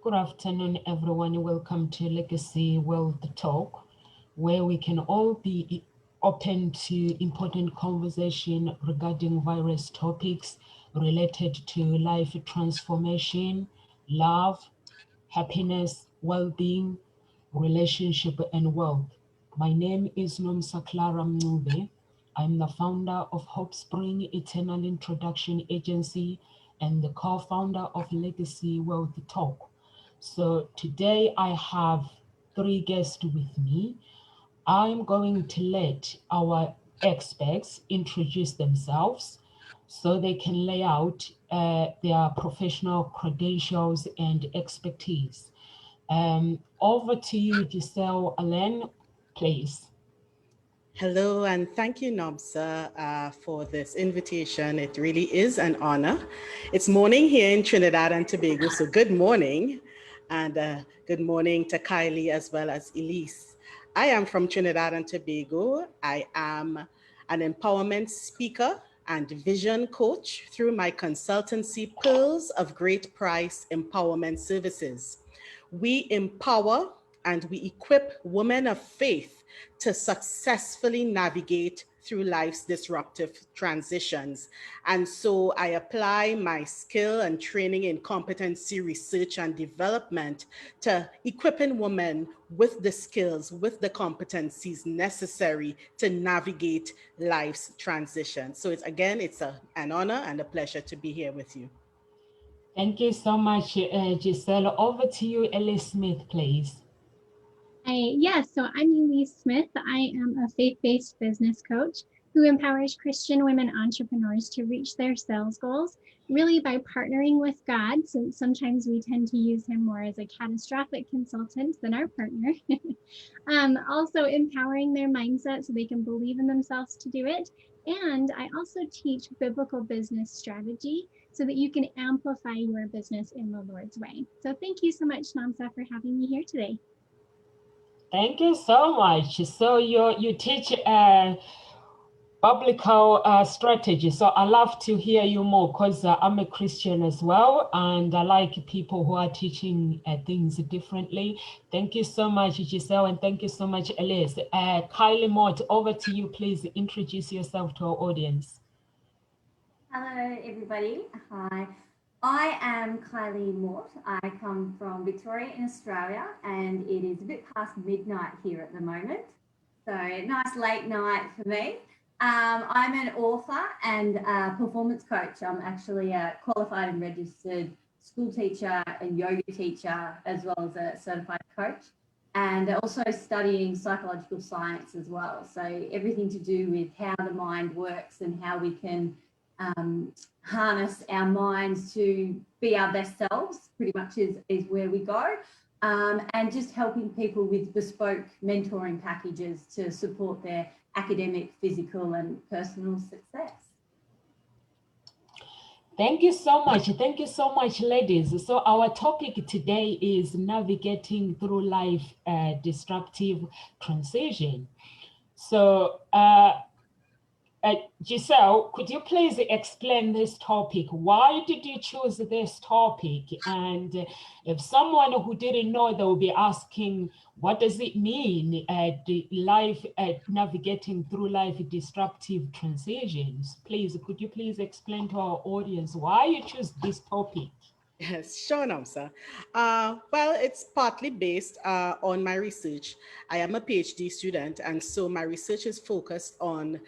Good afternoon, everyone. Welcome to Legacy World Talk, where we can all be open to important conversation regarding various topics related to life transformation, love, happiness, well-being, relationship, and wealth. My name is Nomsa Clara Mnube. I'm the founder of Hope Spring Eternal Introduction Agency and the co-founder of Legacy World Talk. So today I have three guests with me. I'm going to let our experts introduce themselves so they can lay out their professional credentials and expertise. Over to you, Giselle Alain, please. Hello, and thank you, Nobsa, for this invitation. It really is an honor. It's morning here in Trinidad and Tobago, so good morning. And good morning to Kylie as well as Elise. I am from Trinidad and Tobago. I am an empowerment speaker and vision coach through my consultancy Pearls of Great Price Empowerment Services. We empower and we equip women of faith to successfully navigate through life's disruptive transitions. And so I apply my skill and training in competency research and development to equipping women with the skills, with the competencies necessary to navigate life's transition. So it's an honor and a pleasure to be here with you. Thank you so much, Giselle. Over to you, Ellie Smith, please. Yes, so I'm Elise Smith. I am a faith-based business coach who empowers Christian women entrepreneurs to reach their sales goals, really by partnering with God, since sometimes we tend to use him more as a catastrophic consultant than our partner. Also empowering their mindset so they can believe in themselves to do it. And I also teach biblical business strategy so that you can amplify your business in the Lord's way. So thank you so much, Namsa, for having me here today. Thank you so much. So you teach biblical strategy. So I love to hear you more because I'm a Christian as well, and I like people who are teaching things differently. Thank you so much, Giselle, and thank you so much, Elise. Kylie Mott, over to you. Please introduce yourself to our audience. Hello, everybody. Hi. I am Kylie Mort. I come from Victoria in Australia, and it is a bit past midnight here at the moment. So nice late night for me. I'm an author and a performance coach. I'm actually a qualified and registered school teacher and yoga teacher, as well as a certified coach, and also studying psychological science as well. So everything to do with how the mind works and how we can harness our minds to be our best selves, pretty much is where we go. And just helping people with bespoke mentoring packages to support their academic, physical, and personal success. Thank you so much. Thank you so much, ladies. So our topic today is navigating through life disruptive transition. So Giselle, could you please explain this topic? Why did you choose this topic? And if someone who didn't know, they will be asking, what does it mean, navigating through life disruptive transitions? Please, could you please explain to our audience why you choose this topic? Yes, sure, Namsa. Well, it's partly based on my research. I am a PhD student, and so my research is focused on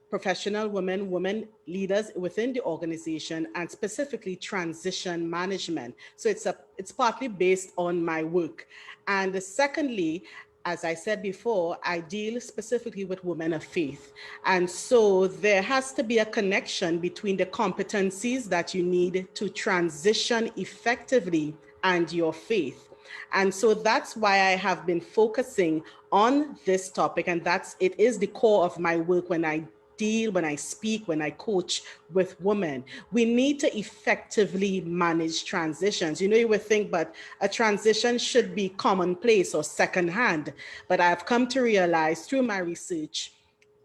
professional women leaders within the organization, and specifically transition management. So it's partly based on my work. And secondly, as I said before, I deal specifically with women of faith. And so there has to be a connection between the competencies that you need to transition effectively and your faith. And so that's why I have been focusing on this topic. And it is the core of my work when I speak, when I coach with women. We need to effectively manage transitions. You would think, but a transition should be commonplace or secondhand. But I've come to realize through my research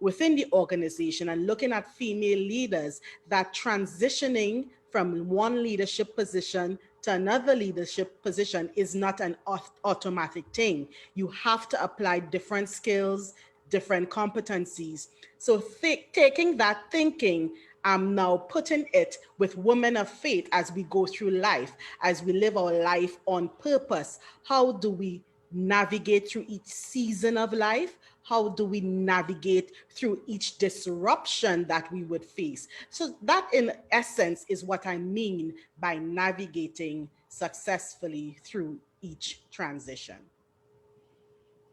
within the organization and looking at female leaders that transitioning from one leadership position to another leadership position is not an automatic thing. You have to apply different skills, different competencies. So taking that thinking, I'm now putting it with women of faith as we go through life, as we live our life on purpose. How do we navigate through each season of life? How do we navigate through each disruption that we would face? So that in essence is what I mean by navigating successfully through each transition.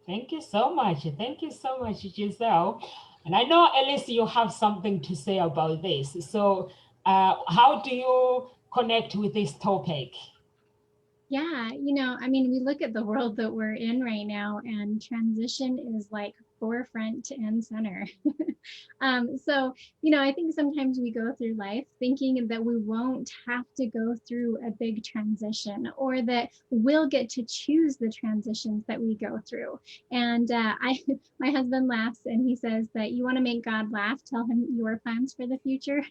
Thank you so much. Thank you so much, Giselle. And I know, Alice, you have something to say about this. So how do you connect with this topic? Yeah, I mean, we look at the world that we're in right now, and transition is like forefront and center. So, I think sometimes we go through life thinking that we won't have to go through a big transition, or that we'll get to choose the transitions that we go through. And my husband laughs and he says that you want to make God laugh, tell him your plans for the future.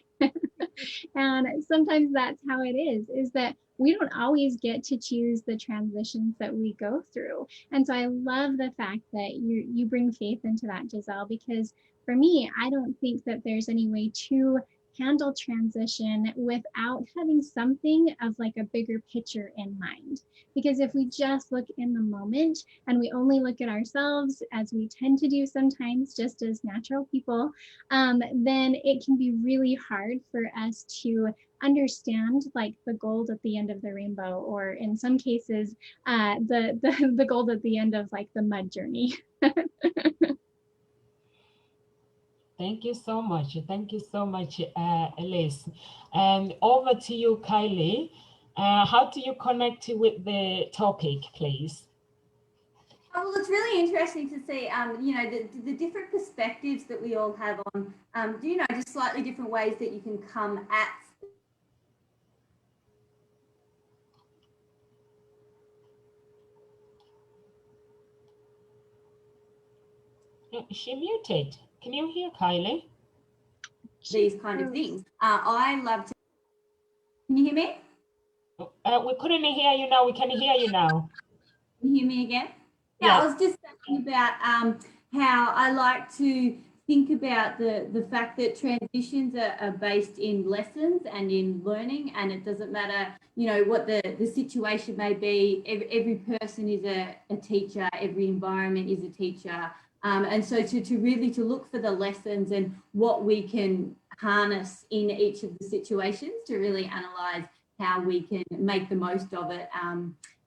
And sometimes that's how it is that we don't always get to choose the transitions that we go through. And so I love the fact that you bring faith into that, Giselle, because for me, I don't think that there's any way to handle transition without having something of like a bigger picture in mind. Because if we just look in the moment and we only look at ourselves, as we tend to do sometimes just as natural people, then it can be really hard for us to understand like the gold at the end of the rainbow, or in some cases, the gold at the end of like the mud journey. Thank you so much. Thank you so much, Alice. And over to you, Kylie. How do you connect with the topic, please? Well, it's really interesting to see, the different perspectives that we all have on, just slightly different ways that you can come at. She muted. Can you hear Kylie? These kind of things. I love to. Can you hear me? We couldn't hear you now. We can hear you now. Can you hear me again? Yeah, I was just thinking about how I like to think about the fact that transitions are based in lessons and in learning, and it doesn't matter, what the situation may be. Every person is a teacher, every environment is a teacher. And so to really to look for the lessons and what we can harness in each of the situations to really analyze how we can make the most of it,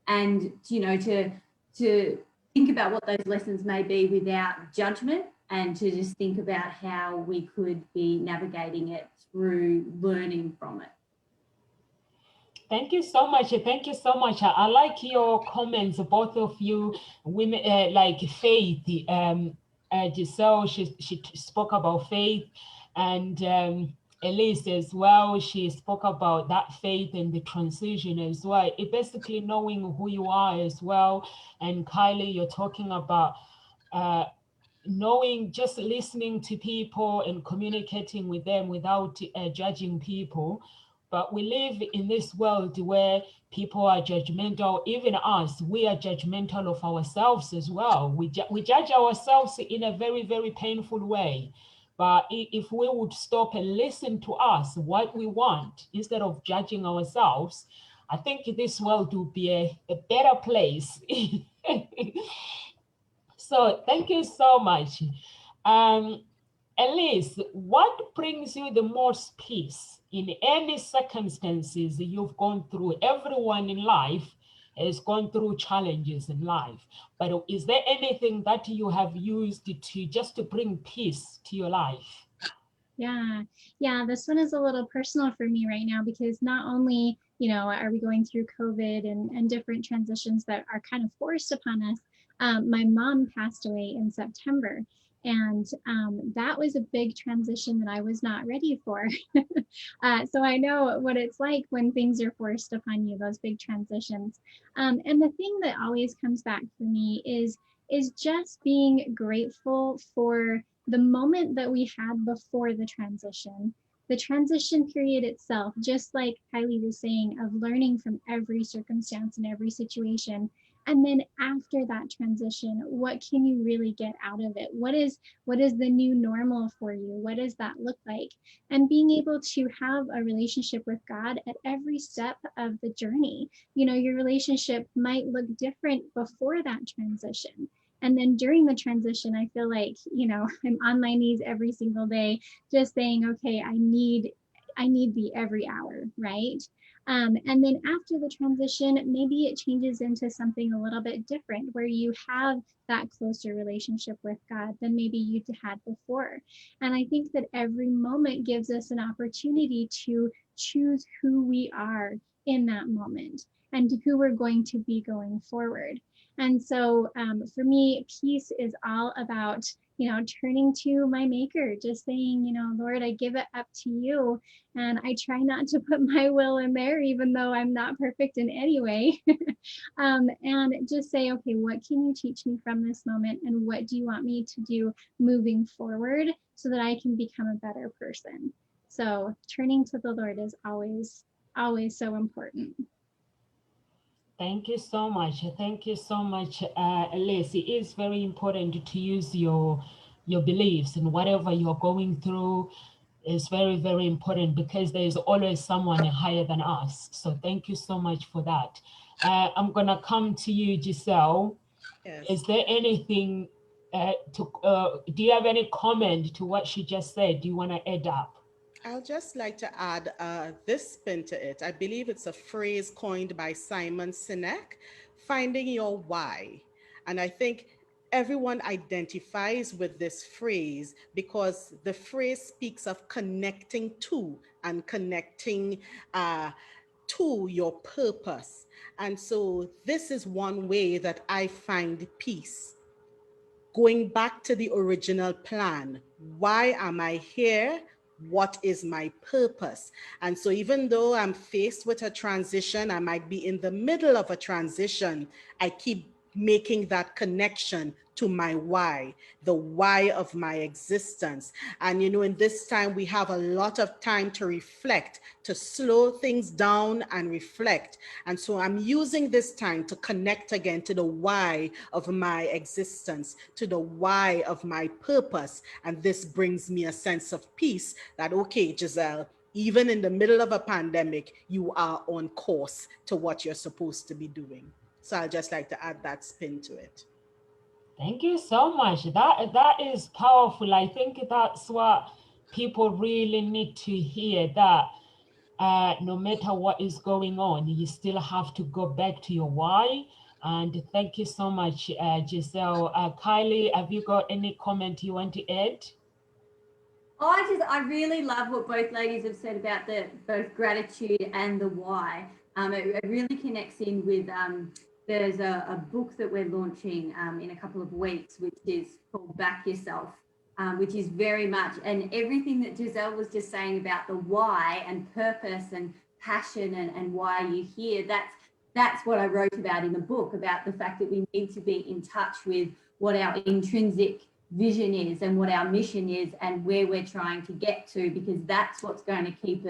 and to think about what those lessons may be without judgment, and to just think about how we could be navigating it through learning from it. Thank you so much. Thank you so much. I like your comments, both of you women, like faith. Giselle, she spoke about faith, and Elise as well. She spoke about that faith and the transition as well. It basically knowing who you are as well. And Kylie, you're talking about knowing, just listening to people and communicating with them without judging people. But we live in this world where people are judgmental. Even us, we are judgmental of ourselves as well. We judge ourselves in a very, very painful way. But if we would stop and listen to us, what we want, instead of judging ourselves, I think this world would be a better place. So thank you so much. Elise, what brings you the most peace in any circumstances you've gone through? Everyone in life has gone through challenges in life, but is there anything that you have used to just to bring peace to your life? Yeah, this one is a little personal for me right now, because not only, are we going through COVID and different transitions that are kind of forced upon us. My mom passed away in September, and that was a big transition that I was not ready for. So I know what it's like when things are forced upon you, those big transitions. And the thing that always comes back for me is just being grateful for the moment that we had before the transition, the transition period itself, just like Kylie was saying, of learning from every circumstance and every situation. And then after that transition, what can you really get out of it? What is the new normal for you? What does that look like? And being able to have a relationship with God at every step of the journey. You know, your relationship might look different before that transition. And then during the transition, I feel like, you know, I'm on my knees every single day, just saying, okay, I need thee every hour, right? And then after the transition, maybe it changes into something a little bit different where you have that closer relationship with God than maybe you had before. And I think that every moment gives us an opportunity to choose who we are in that moment and who we're going to be going forward. And so for me, peace is all about, you know, turning to my maker, just saying, you know, Lord, I give it up to you. And I try not to put my will in there, even though I'm not perfect in any way. And just say, okay, what can you teach me from this moment? And what do you want me to do moving forward so that I can become a better person? So turning to the Lord is always, always so important. Thank you so much. Thank you so much, Liz. It is very important to use your beliefs and whatever you're going through is very, very important because there is always someone higher than us. So thank you so much for that. I'm gonna come to you, Giselle. Yes. Is there anything do you have any comment to what she just said? Do you want to add up? I'll just like to add this spin to it. I believe it's a phrase coined by Simon Sinek, finding your why. And I think everyone identifies with this phrase because the phrase speaks of connecting to and connecting uh, to your purpose. And so this is one way that I find peace, going back to the original plan. Why am I here? What is my purpose? And so, even though I'm faced with a transition, I might be in the middle of a transition, I keep making that connection to my why, the why of my existence. And you know, in this time, we have a lot of time to reflect, to slow things down and reflect. And so I'm using this time to connect again to the why of my existence, to the why of my purpose. And this brings me a sense of peace that, okay, Giselle, even in the middle of a pandemic, you are on course to what you're supposed to be doing. So I'd just like to add that spin to it. Thank you so much. That is powerful. I think that's what people really need to hear, that no matter what is going on, you still have to go back to your why. And thank you so much, Giselle. Kylie, have you got any comment you want to add? I really love what both ladies have said about the both gratitude and the why. It really connects in with there's a book that we're launching in a couple of weeks, which is called Back Yourself, which is very much, and everything that Giselle was just saying about the why and purpose and passion and why you're here, that's what I wrote about in the book, about the fact that we need to be in touch with what our intrinsic vision is and what our mission is and where we're trying to get to, because that's what's going to keep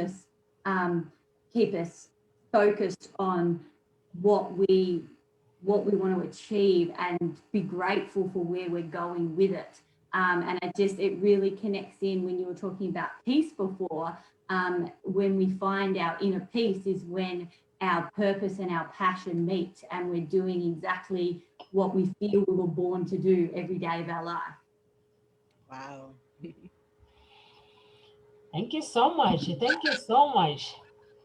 us focused on what we want to achieve and be grateful for where we're going with it. And it really connects in when you were talking about peace before. When we find our inner peace is when our purpose and our passion meet and we're doing exactly what we feel we were born to do every day of our life. Wow. Thank you so much. Thank you so much.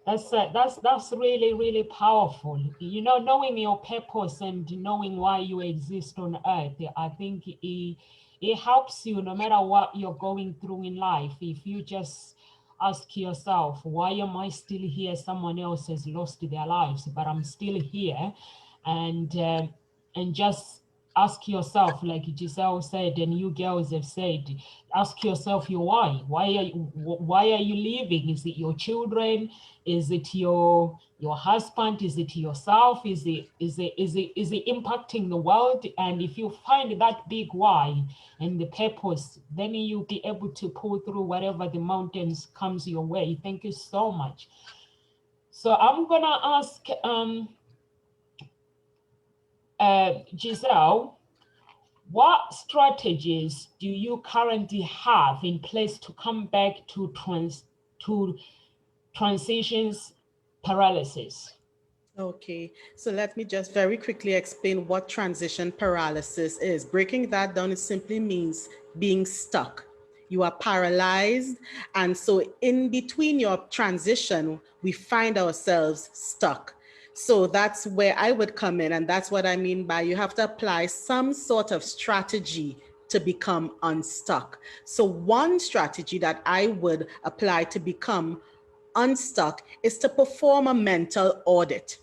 That's really, really powerful. You know, knowing your purpose and knowing why you exist on earth, I think it helps you no matter what you're going through in life. If you just ask yourself, why am I still here? Someone else has lost their lives, but I'm still here, and just ask yourself, like Giselle said, and you girls have said, ask yourself your why. Why are you leaving? Is it your children? Is it your husband? Is it yourself? Is it impacting the world? And if you find that big why and the purpose, then you'll be able to pull through whatever the mountains comes your way. Thank you so much. So I'm gonna ask Giselle, what strategies do you currently have in place to come back to transitions paralysis? Okay, so let me just very quickly explain what transition paralysis is. Breaking that down, it simply means being stuck. You are paralyzed, and so in between your transition, we find ourselves stuck. So that's where I would come in, and that's what I mean by you have to apply some sort of strategy to become unstuck. So one strategy that I would apply to become unstuck is to perform a mental audit,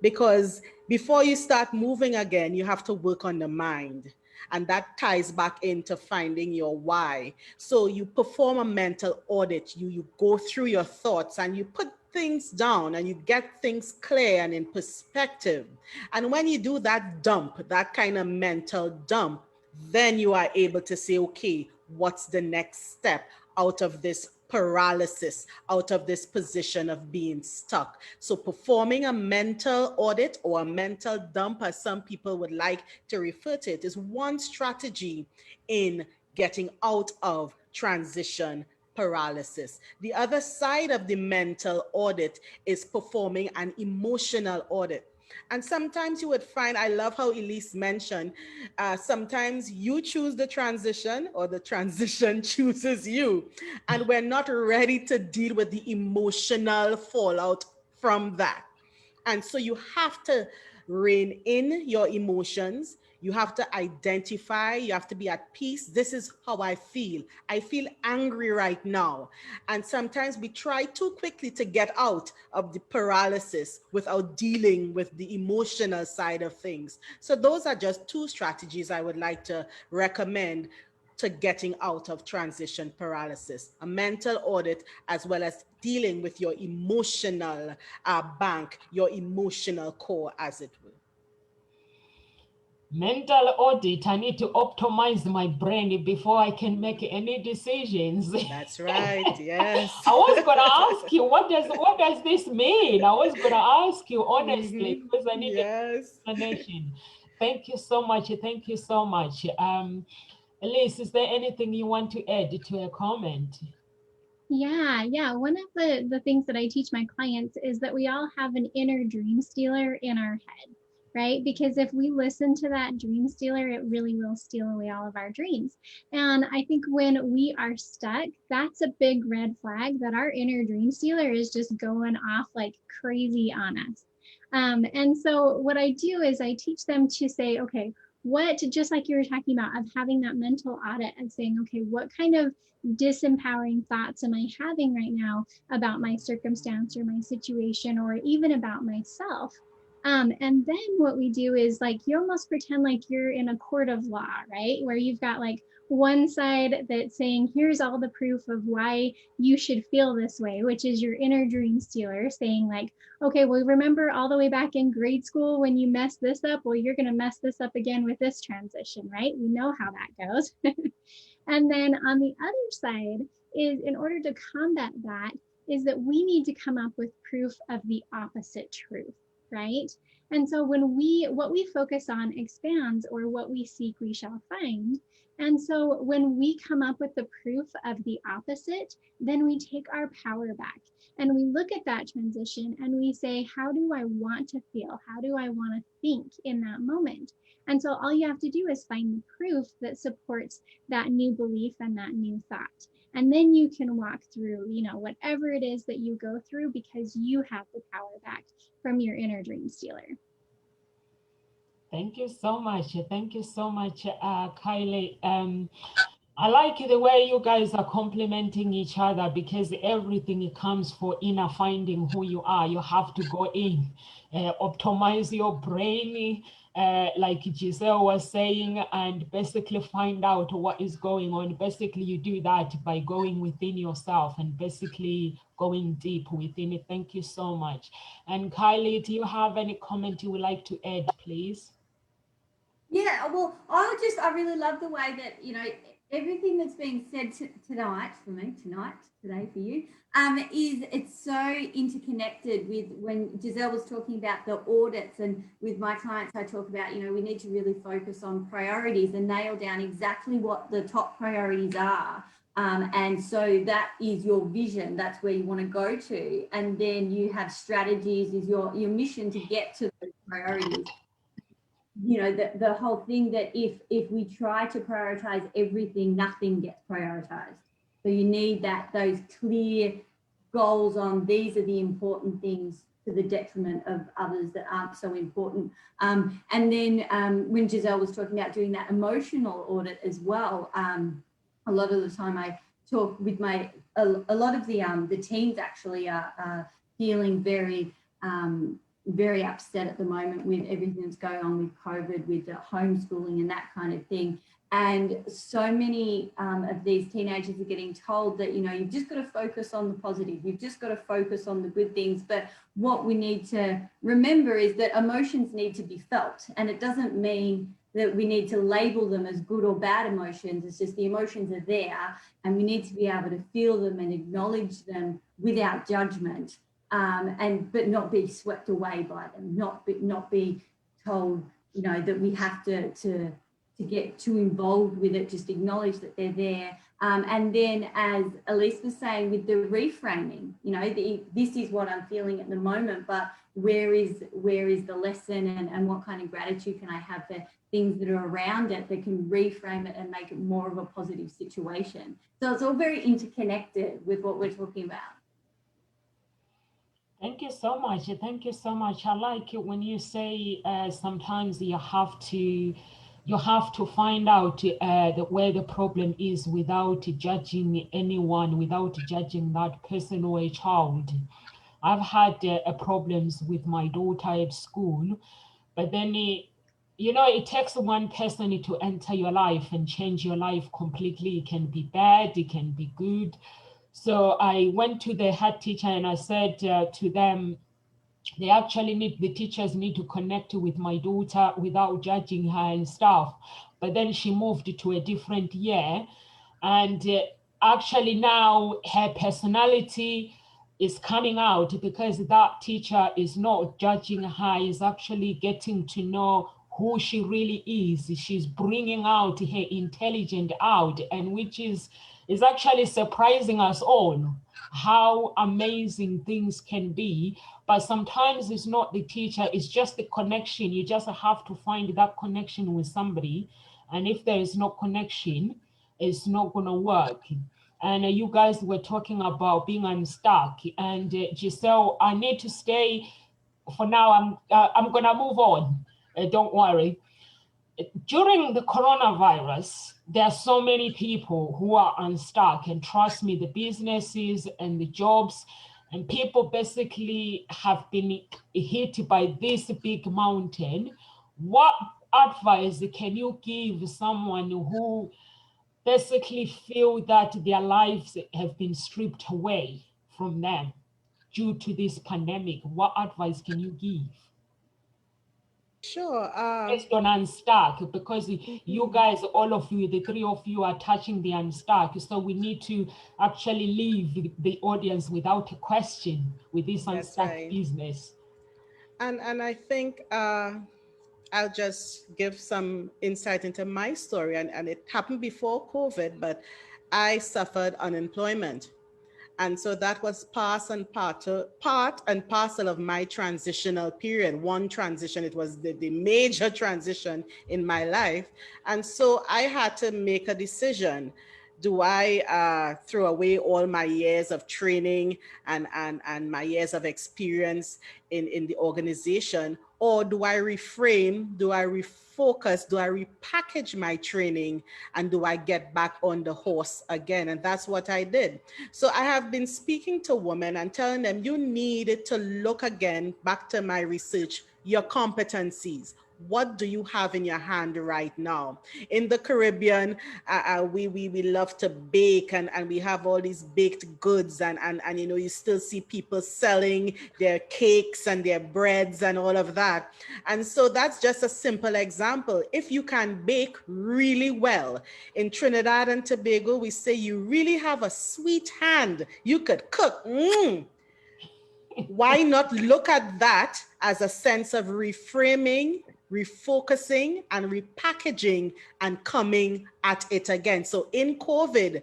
because before you start moving again, you have to work on the mind. And that ties back into finding your why. So you perform a mental audit, you go through your thoughts and you put things down and you get things clear and in perspective. And when you do that dump, that kind of mental dump, then you are able to say, okay, what's the next step out of this paralysis, out of this position of being stuck? So performing a mental audit or a mental dump, as some people would like to refer to it, is one strategy in getting out of transition paralysis. The other side of the mental audit is performing an emotional audit. And sometimes you would find, I love how Elise mentioned, sometimes you choose the transition or the transition chooses you. And we're not ready to deal with the emotional fallout from that. And so you have to rein in your emotions. You have to identify, you have to be at peace. This is how I feel. I feel angry right now. And sometimes we try too quickly to get out of the paralysis without dealing with the emotional side of things. So those are just two strategies I would like to recommend to getting out of transition paralysis: a mental audit, as well as dealing with your emotional bank, your emotional core, as it were. Mental audit. I need to optimize my brain before I can make any decisions. That's right. Yes. I was gonna ask you, what does this mean? I was gonna ask you honestly because I need an explanation. Thank you so much. Thank you so much. Elise, is there anything you want to add to a comment? Yeah. One of the things that I teach my clients is that we all have an inner dream stealer in our head, right? Because if we listen to that dream stealer, it really will steal away all of our dreams. And I think when we are stuck, that's a big red flag that our inner dream stealer is just going off like crazy on us. And so what I do is I teach them to say, okay, what, just like you were talking about, of having that mental audit and saying, okay, what kind of disempowering thoughts am I having right now about my circumstance or my situation or even about myself? And then what we do is like you almost pretend like you're in a court of law, right? Where you've got like one side that's saying, here's all the proof of why you should feel this way, which is your inner dream stealer saying, like, okay, well, remember all the way back in grade school when you messed this up? Well, you're going to mess this up again with this transition, right? We know how that goes. And then on the other side is, in order to combat that, is that we need to come up with proof of the opposite truth, right? And so when what we focus on expands, or what we seek, we shall find. And so when we come up with the proof of the opposite, then we take our power back and we look at that transition and we say, how do I want to feel? How do I want to think in that moment? And so all you have to do is find the proof that supports that new belief and that new thought. And then you can walk through, whatever it is that you go through, because you have the power back from your inner dream stealer. Thank you so much. Thank you so much, Kylie. I like the way you guys are complementing each other, because everything comes for inner finding who you are. You have to go in, optimize your brain, like Giselle was saying, and basically find out what is going on. Basically, you do that by going within yourself and basically going deep within it. Thank you so much. And Kylie, do you have any comment you would like to add, please? Yeah, well, I really love the way that, everything that's being said tonight for me, today for you, is it's so interconnected with when Giselle was talking about the audits, and with my clients, I talk about, we need to really focus on priorities and nail down exactly what the top priorities are. And so that is your vision. That's where you want to go to. And then you have strategies, is your mission to get to those priorities. The whole thing that if we try to prioritize everything, nothing gets prioritized. So you need those clear goals on these are the important things to the detriment of others that aren't so important. And then when Giselle was talking about doing that emotional audit as well, a lot of the time I talk with a lot of the teens actually are feeling very upset at the moment with everything that's going on with COVID, with the homeschooling and that kind of thing. And so many of these teenagers are getting told that, you've just got to focus on the positive. You've just got to focus on the good things. But what we need to remember is that emotions need to be felt. And it doesn't mean that we need to label them as good or bad emotions. It's just the emotions are there and we need to be able to feel them and acknowledge them without judgment. But not be swept away by them, not be told, that we have to get too involved with it. Just acknowledge that they're there. And then, as Elise was saying, with the reframing, this is what I'm feeling at the moment, but where is the lesson, and what kind of gratitude can I have for things that are around it that can reframe it and make it more of a positive situation. So it's all very interconnected with what we're talking about. Thank you so much. Thank you so much. I like it when you say sometimes you have to find out where the problem is without judging anyone, without judging that person or a child. I've had problems with my daughter at school, but then it takes one person to enter your life and change your life completely. It can be bad, it can be good. So I went to the head teacher and I said to them, the teachers need to connect with my daughter without judging her and stuff. But then she moved to a different year. And actually now her personality is coming out because that teacher is not judging her, is actually getting to know who she really is. She's bringing out her intelligence out, and which is actually surprising us all how amazing things can be. But sometimes it's not the teacher, it's just the connection. You just have to find that connection with somebody, and if there is no connection, it's not going to work. And you guys were talking about being unstuck, and Giselle, I need to stay for now. I'm going to move on. Don't worry. During the coronavirus, there are so many people who are unstuck, and trust me, the businesses and the jobs and people basically have been hit by this big mountain. What advice can you give someone who basically feel that their lives have been stripped away from them due to this pandemic? What advice can you give? Sure. Based on unstuck, because you guys, all of you, the three of you are touching the unstuck. So we need to actually leave the audience without a question with this unstuck right. business. And I think I'll just give some insight into my story. And it happened before COVID, but I suffered unemployment. And so that was part and parcel of my transitional period. One transition, it was the major transition in my life. And so I had to make a decision. Do I throw away all my years of training and my years of experience in the organization? Or do I reframe, do I refocus, do I repackage my training, and do I get back on the horse again? And that's what I did. So I have been speaking to women and telling them, you need to look again, back to my research, your competencies. What do you have in your hand right now? In the Caribbean, we love to bake, and we have all these baked goods, and you know, you still see people selling their cakes and their breads and all of that. And so that's just a simple example. If you can bake really well, in Trinidad and Tobago, we say you really have a sweet hand. You could cook. Why not look at that as a sense of reframing, refocusing, and repackaging and coming at it again? So in COVID,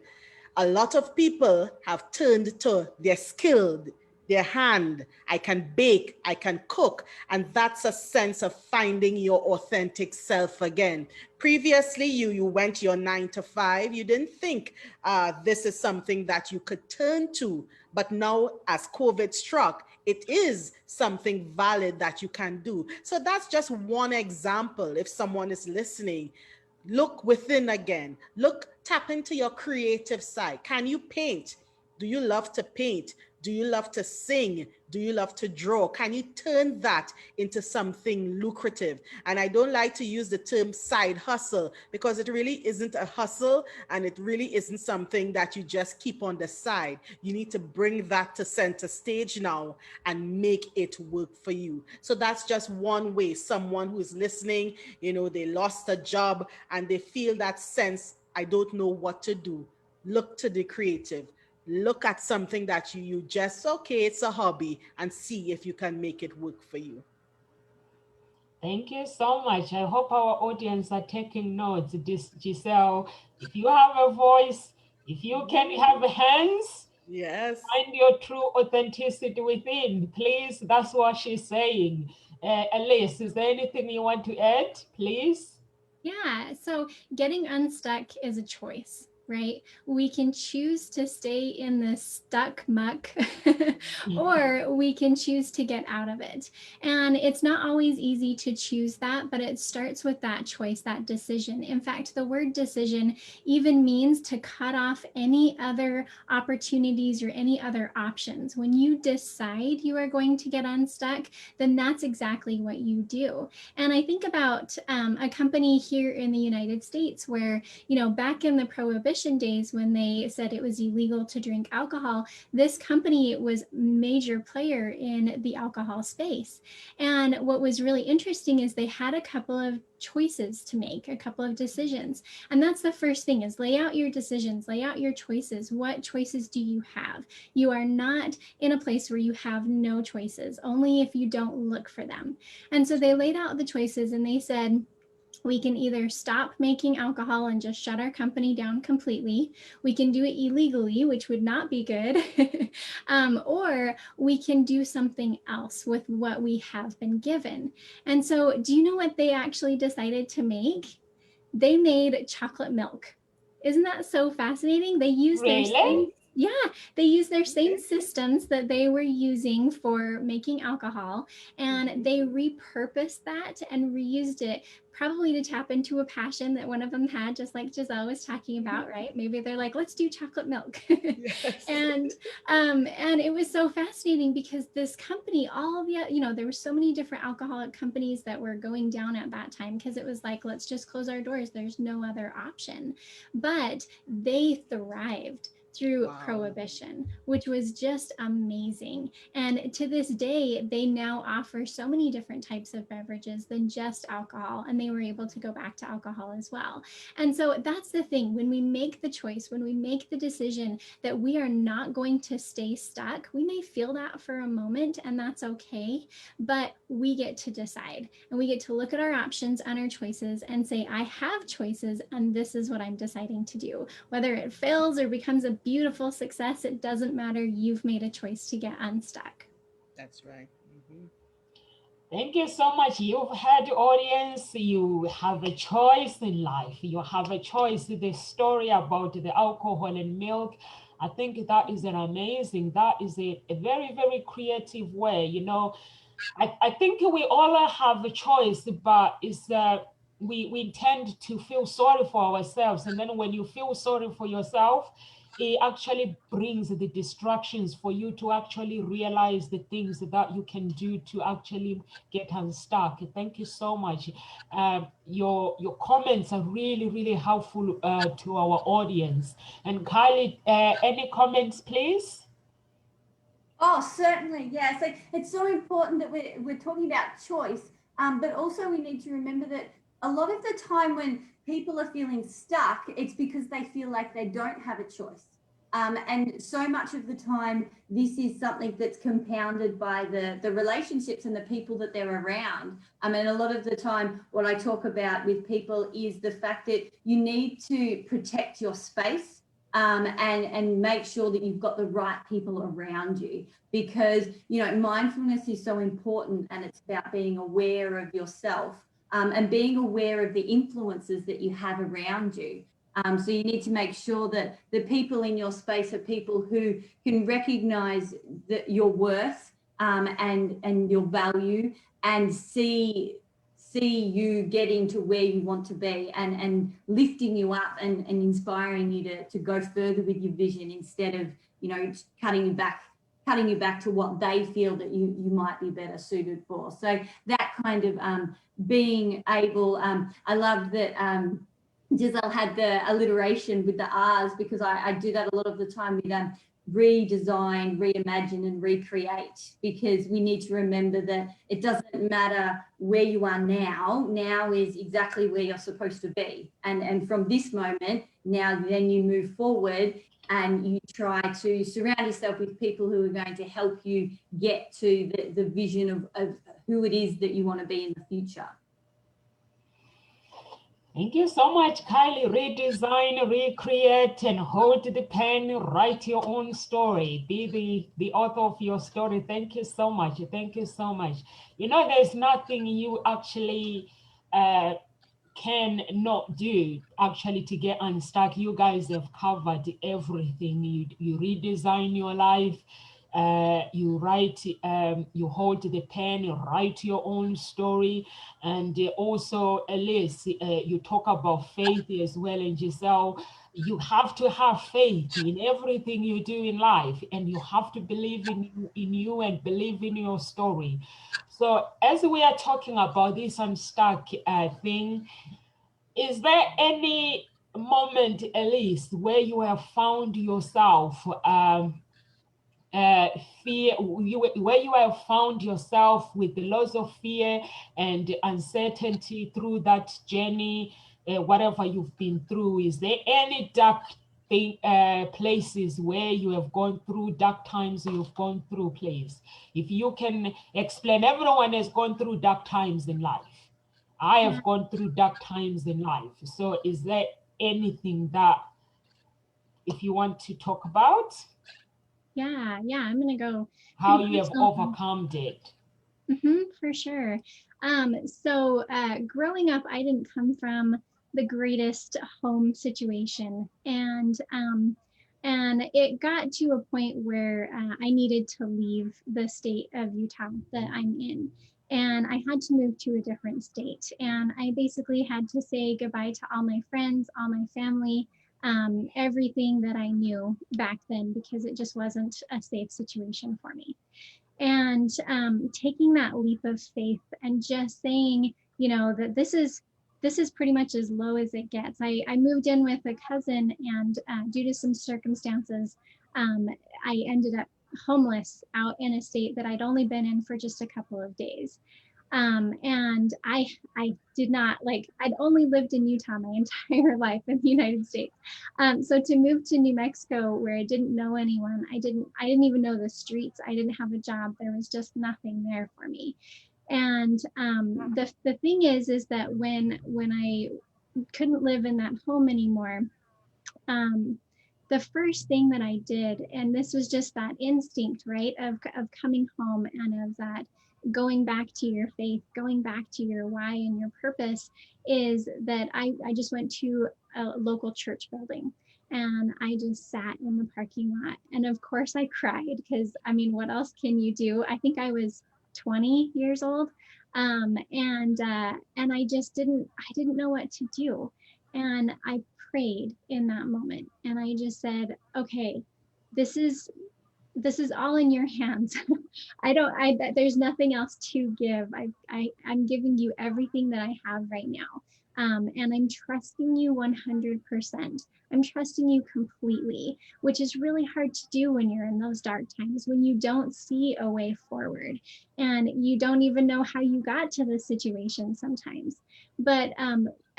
a lot of people have turned to their skill, their hand. I can bake, I can cook. And that's a sense of finding your authentic self again. Previously, you went your 9 to 5. You didn't think this is something that you could turn to. But now, as COVID struck, it is something valid that you can do. So that's just one example. If someone is listening, look within again. Look, tap into your creative side. Can you paint? Do you love to paint? Do you love to sing? Do you love to draw? Can you turn that into something lucrative? And I don't like to use the term side hustle, because it really isn't a hustle, and it really isn't something that you just keep on the side. You need to bring that to center stage now and make it work for you. So that's just one way. Someone who's listening, you know, they lost a job and they feel that sense, I don't know what to do. Look to the creative. Look at something that you just, okay, it's a hobby, and see if you can make it work for you. Thank you so much. I hope our audience are taking notes. This Giselle, if you have a voice, if you can have hands, Yes. find your true authenticity within. Please, that's what she's saying. Elise, is there anything you want to add, please? Yeah, so getting unstuck is a choice, right? We can choose to stay in the stuck muck or we can choose to get out of it. And it's not always easy to choose that, but it starts with that choice, that decision. In fact, the word decision even means to cut off any other opportunities or any other options. When you decide you are going to get unstuck, then that's exactly what you do. And I think about a company here in the United States where, you know, back in the Prohibition days when they said it was illegal to drink alcohol, this company was a major player in the alcohol space. And what was really interesting is they had a couple of choices to make, a couple of decisions. And that's the first thing, is lay out your decisions, lay out your choices. What choices do you have? You are not in a place where you have no choices, only if you don't look for them. And so they laid out the choices and they said, we can either stop making alcohol and just shut our company down completely. We can do it illegally, which would not be good. Or we can do something else with what we have been given. And so, do you know what they actually decided to make? They made chocolate milk. Isn't that so fascinating? They used their Really? same, yeah, they used their same Okay. systems that they were using for making alcohol, and Mhm. they repurposed that and reused it, probably to tap into a passion that one of them had, just like Giselle was talking about, right? Maybe they're like, let's do chocolate milk. Yes. and and it was so fascinating because this company, all of the, you know, there were so many different alcoholic companies that were going down at that time because it was like, let's just close our doors. There's no other option. But they thrived through Wow. prohibition, which was just amazing. And to this day, they now offer so many different types of beverages than just alcohol, and they were able to go back to alcohol as well. And so that's the thing, when we make the choice, when we make the decision that we are not going to stay stuck, we may feel that for a moment, and that's okay, but we get to decide, and we get to look at our options and our choices and say, I have choices, and this is what I'm deciding to do. Whether it fails or becomes a beautiful success, it doesn't matter. You've made a choice to get unstuck. That's right. Thank you so much. You've had audience. You have a choice in life. You have a choice. The story about the alcohol and milk, I think that is an amazing, that is a very, very creative way. You know, I think we all have a choice, but it's we tend to feel sorry for ourselves. And then when you feel sorry for yourself, it actually brings the distractions for you to actually realize the things that you can do to actually get unstuck. Thank you so much. Your comments are really helpful to our audience. And Kylie, any comments, please? Oh, certainly, yeah. So it's so important that we're talking about choice, but also we need to remember that a lot of the time when people are feeling stuck, it's because they feel like they don't have a choice. And so much of the time, this is something that's compounded by the relationships and the people that they're around. And a lot of the time, what I talk about with people is the fact that you need to protect your space, and make sure that you've got the right people around you, because mindfulness is so important, and it's about being aware of yourself, and being aware of the influences that you have around you. So you need to make sure that the people in your space are people who can recognize your worth, and your value, and see you getting to where you want to be, and lifting you up, and inspiring you to go further with your vision, instead of cutting you back to what they feel that you might be better suited for. So that kind of being able, I love that Giselle had the alliteration with the R's, because I do that a lot of the time with redesign, reimagine, and recreate, because we need to remember that it doesn't matter where you are now. Now is exactly where you're supposed to be. And from this moment, now then you move forward, and you try to surround yourself with people who are going to help you get to the vision of who it is that you want to be in the future. Thank you so much, Kylie. Redesign, recreate, and hold the pen. Write your own story. Be the author of your story. Thank you so much. Thank you so much. There's nothing you actually can not do actually to get unstuck. You guys have covered everything. You redesign your life. You write, you hold the pen, you write your own story. And also, Elise, you talk about faith as well. And Giselle, you have to have faith in everything you do in life, and you have to believe in you and believe in your story. So as we are talking about this unstuck thing, is there any moment, Elise, where you have found yourself fear, where you have found yourself with lots of fear and uncertainty through that journey, whatever you've been through? Is there any dark places where you have gone through, dark times you've gone through, please? If you can explain. Everyone has gone through dark times in life. I have gone through dark times in life. So is there anything that, if you want to talk about? Yeah, I'm gonna go. How you have overcome it. For sure. So growing up, I didn't come from the greatest home situation, and it got to a point where I needed to leave the state of Utah that I'm in, and I had to move to a different state, and I basically had to say goodbye to all my friends, all my family, everything that I knew back then, because it just wasn't a safe situation for me. And taking that leap of faith and just saying, that this is pretty much as low as it gets. I moved in with a cousin, and due to some circumstances, I ended up homeless out in a state that I'd only been in for just a couple of days. And I did not, I'd only lived in Utah my entire life in the United States. So to move to New Mexico, where I didn't know anyone, I didn't even know the streets. I didn't have a job. There was just nothing there for me. And the thing is that when I couldn't live in that home anymore, the first thing that I did, and this was just that instinct, right, of coming home, and of that going back to your faith, going back to your why and your purpose, is that I just went to a local church building, and I just sat in the parking lot. And of course I cried, because what else can you do? I think I was 20 years old. And I just didn't know what to do. And I prayed in that moment. And I just said, okay, this is all in your hands. There's nothing else to give. I'm giving you everything that I have right now. And I'm trusting you 100%. I'm trusting you completely, which is really hard to do when you're in those dark times, when you don't see a way forward and you don't even know how you got to the situation sometimes. But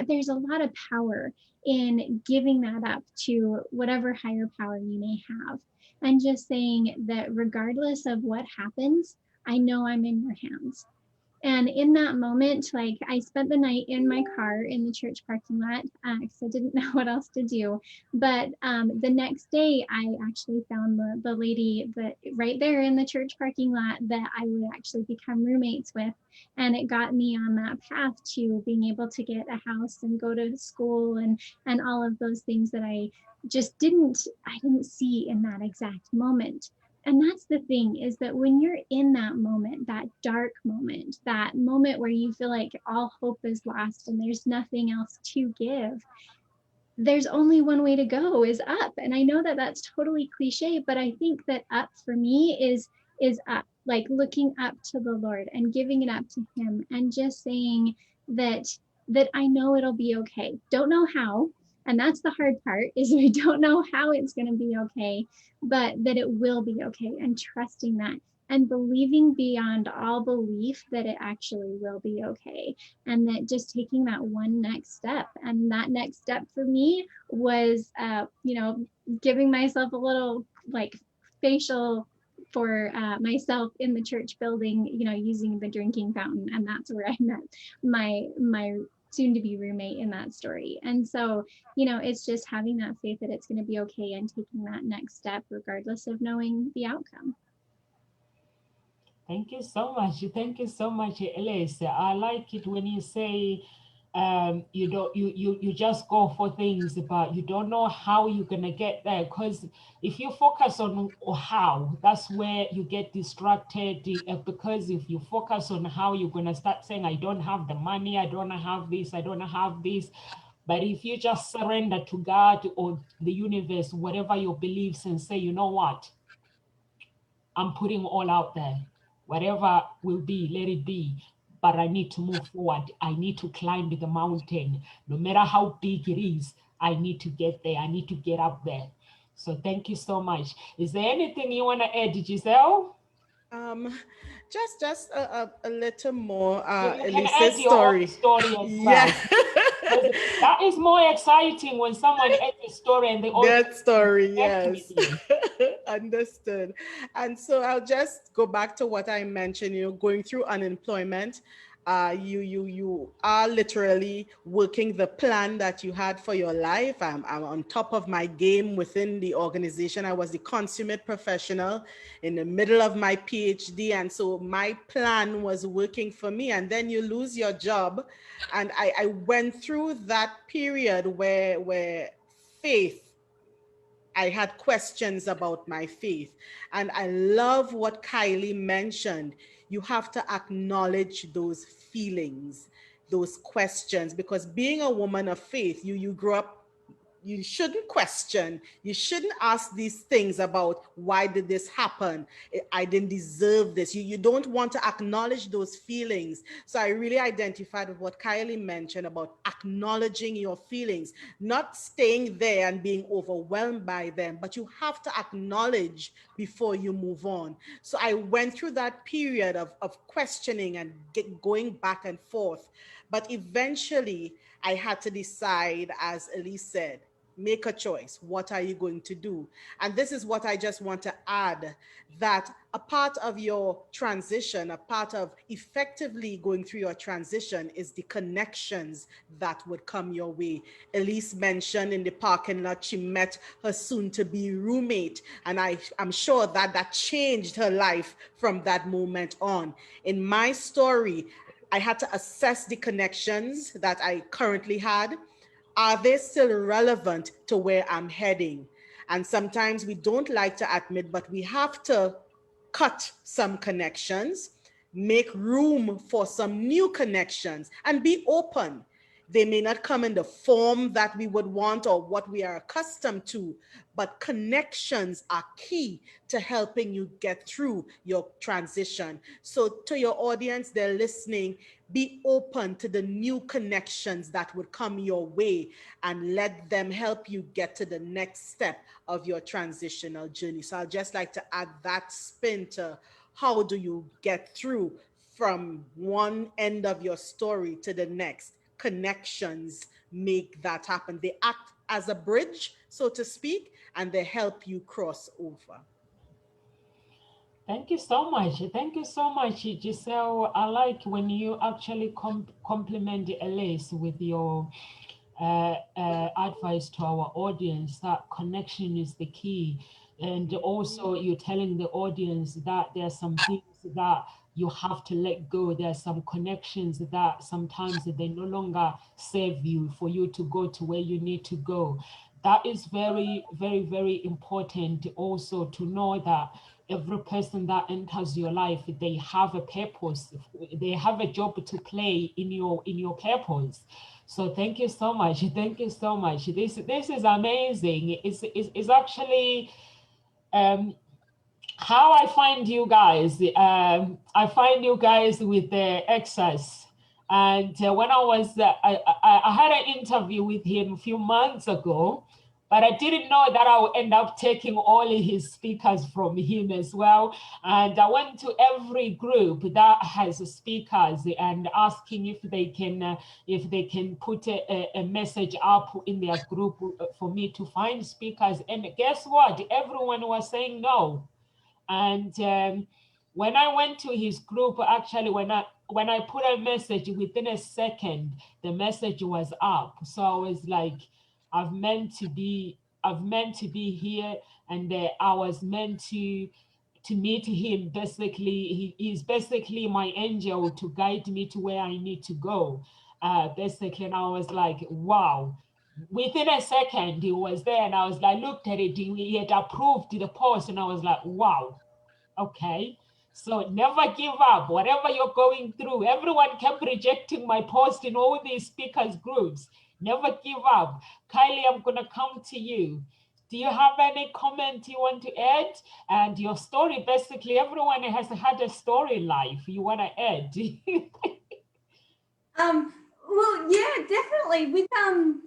there's a lot of power in giving that up to whatever higher power you may have, and just saying that regardless of what happens, I know I'm in your hands. And in that moment, like, I spent the night in my car in the church parking lot because I didn't know what else to do. But the next day, I actually found the lady that right there in the church parking lot that I would actually become roommates with. And it got me on that path to being able to get a house and go to school and all of those things that I didn't see in that exact moment. And that's the thing, is that when you're in that moment, that dark moment, that moment where you feel like all hope is lost and there's nothing else to give, there's only one way to go, is up. And I know that that's totally cliche, but I think that up for me is up, like looking up to the Lord and giving it up to him and just saying that I know it'll be okay. Don't know how. And that's the hard part, is we don't know how it's going to be okay, but that it will be okay, and trusting that and believing beyond all belief that it actually will be okay. And that just taking that one next step. And that next step for me was, giving myself a little like facial for myself in the church building, using the drinking fountain. And that's where I met my soon to be roommate in that story. And so, it's just having that faith that it's going to be okay and taking that next step regardless of knowing the outcome. Thank you so much. Thank you so much, Elise. I like it when you say you just go for things, but you don't know how you're gonna get there. Because if you focus on how, that's where you get distracted. Because if you focus on how, you're gonna start saying, I don't have the money, I don't have this, I don't have this. But if you just surrender to God or the universe, whatever your beliefs, and say, you know what, I'm putting all out there. Whatever will be, let it be. But I need to move forward. I need to climb the mountain. No matter how big it is, I need to get there. I need to get up there. So thank you so much. Is there anything you want to add, Giselle? Um, just a little more. You can add Elise's your own story. story as Yeah. well. That is more exciting when someone adds a story and they also That story, connect with yes. you. Understood. And so I'll just go back to what I mentioned, going through unemployment. You are literally working the plan that you had for your life. I'm on top of my game within the organization. I was the consummate professional in the middle of my PhD. And so my plan was working for me. And then you lose your job. And I went through that period where faith, I had questions about my faith. And I love what Kylie mentioned. You have to acknowledge those feelings, those questions, because being a woman of faith, you grew up, you shouldn't question, you shouldn't ask these things about why did this happen, I didn't deserve this. You don't want to acknowledge those feelings. So I really identified with what Kylie mentioned about acknowledging your feelings, not staying there and being overwhelmed by them, but you have to acknowledge before you move on. So I went through that period of questioning and going back and forth, but eventually I had to decide, as Elise said, make a choice. What are you going to do? And this is what I just want to add, that a part of your transition, a part of effectively going through your transition is the connections that would come your way. Elise mentioned in the parking lot, she met her soon to be roommate. And I'm sure that changed her life from that moment on. In my story, I had to assess the connections that I currently had. Are they still relevant to where I'm heading? And sometimes we don't like to admit, but we have to cut some connections, make room for some new connections, and be open. They may not come in the form that we would want or what we are accustomed to, but connections are key to helping you get through your transition. So to your audience, they're listening, be open to the new connections that would come your way and let them help you get to the next step of your transitional journey. So I'd just like to add that spin to how do you get through from one end of your story to the next. Connections make that happen. They act as a bridge, so to speak, and they help you cross over. Thank you so much. Thank you so much, Giselle. I like when you actually compliment Elise with your advice to our audience that connection is the key. And also, you're telling the audience that there are some things that you have to let go. There are some connections that sometimes they no longer serve you for you to go to where you need to go. That is very, very, very important also to know that every person that enters your life, they have a purpose. They have a job to play in your purpose. So thank you so much. Thank you so much. This is amazing. It's actually how I find you guys. I find you guys with the excess. And when I had an interview with him a few months ago, but I didn't know that I would end up taking all his speakers from him as well. And I went to every group that has speakers and asking if they can put a message up in their group for me to find speakers. And guess what? Everyone was saying no. And when I went to his group, actually, when I put a message, within a second, the message was up. So I was like, I've meant to be here, and I was meant to meet him. Basically, he's basically my angel to guide me to where I need to go. Basically, and I was like, wow. Within a second, he was there, and I was like, looked at it. He had approved the post, and I was like, wow. Okay, so never give up. Whatever you're going through, everyone kept rejecting my post in all these speakers groups. Never give up. Kylie, I'm gonna come to you. Do you have any comment you want to add? And your story, basically, everyone has had a story in life you want to add. Well, yeah, definitely.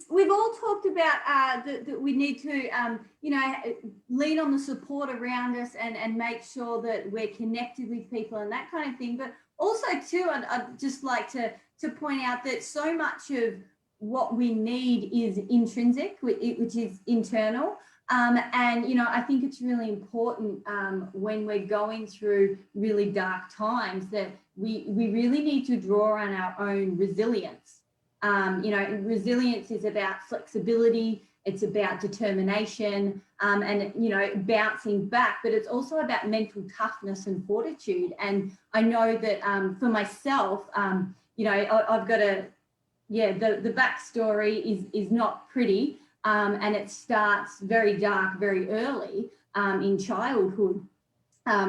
We've all talked about that we need to, lean on the support around us and make sure that we're connected with people and that kind of thing. But also, too, I'd just like to point out that so much of what we need is intrinsic, which is internal. And, I think it's really important when we're going through really dark times that we really need to draw on our own resilience. Resilience is about flexibility, it's about determination, and, bouncing back, but it's also about mental toughness and fortitude. And I know that for myself, I've got the backstory is not pretty. And it starts very dark, very early in childhood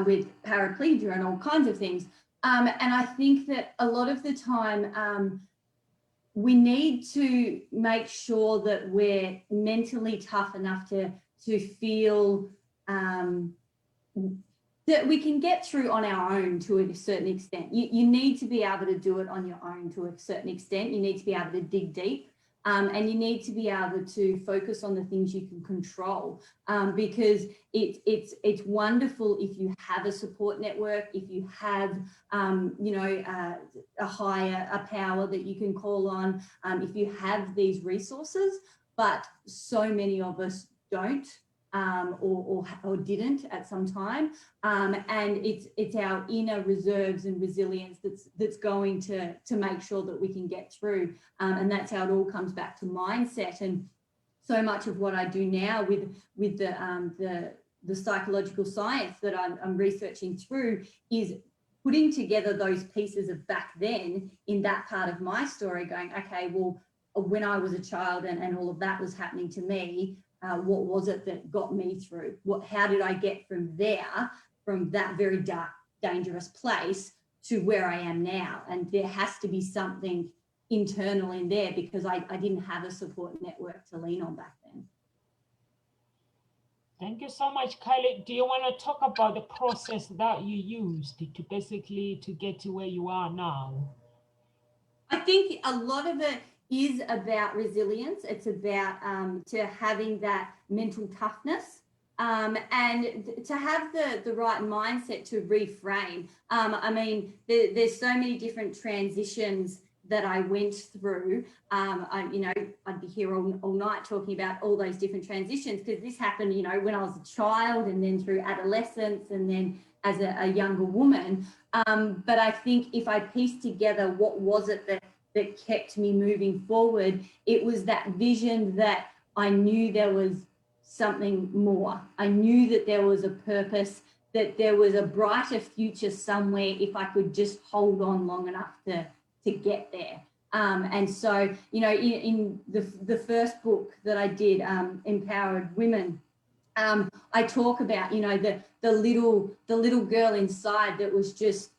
with paraplegia and all kinds of things. And I think that a lot of the time we need to make sure that we're mentally tough enough to feel that we can get through on our own to a certain extent. You need to be able to do it on your own to a certain extent. You need to be able to dig deep. And you need to be able to focus on the things you can control, because it's wonderful if you have a support network, if you have a power that you can call on, if you have these resources. But so many of us don't. Or didn't at some time, and it's our inner reserves and resilience that's going to make sure that we can get through, and that's how it all comes back to mindset. And so much of what I do now with the psychological science that I'm researching through is putting together those pieces of back then in that part of my story, going, okay, well, when I was a child and all of that was happening to me. What was it that got me through? How did I get from there, from that very dark, dangerous place to where I am now? And there has to be something internal in there because I didn't have a support network to lean on back then. Thank you so much, Kylie. Do you want to talk about the process that you used to basically to get to where you are now? I think a lot of it is about resilience. It's about to having that mental toughness and to have the right mindset to reframe. I mean, there's so many different transitions that I went through. I'd be here all night talking about all those different transitions because this happened, when I was a child and then through adolescence and then as a younger woman. But I think if I pieced together what was it that kept me moving forward, it was that vision that I knew there was something more. I knew that there was a purpose, that there was a brighter future somewhere if I could just hold on long enough to get there. And so, in the first book that I did, Empowered Women, I talk about, the little girl inside that was just,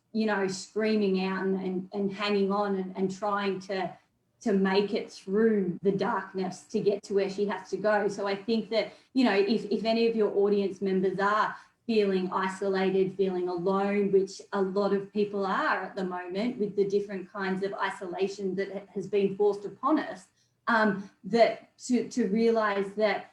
screaming out and hanging on and trying to make it through the darkness to get to where she has to go. So I think that, if any of your audience members are feeling isolated, feeling alone, which a lot of people are at the moment with the different kinds of isolation that has been forced upon us, that to realize that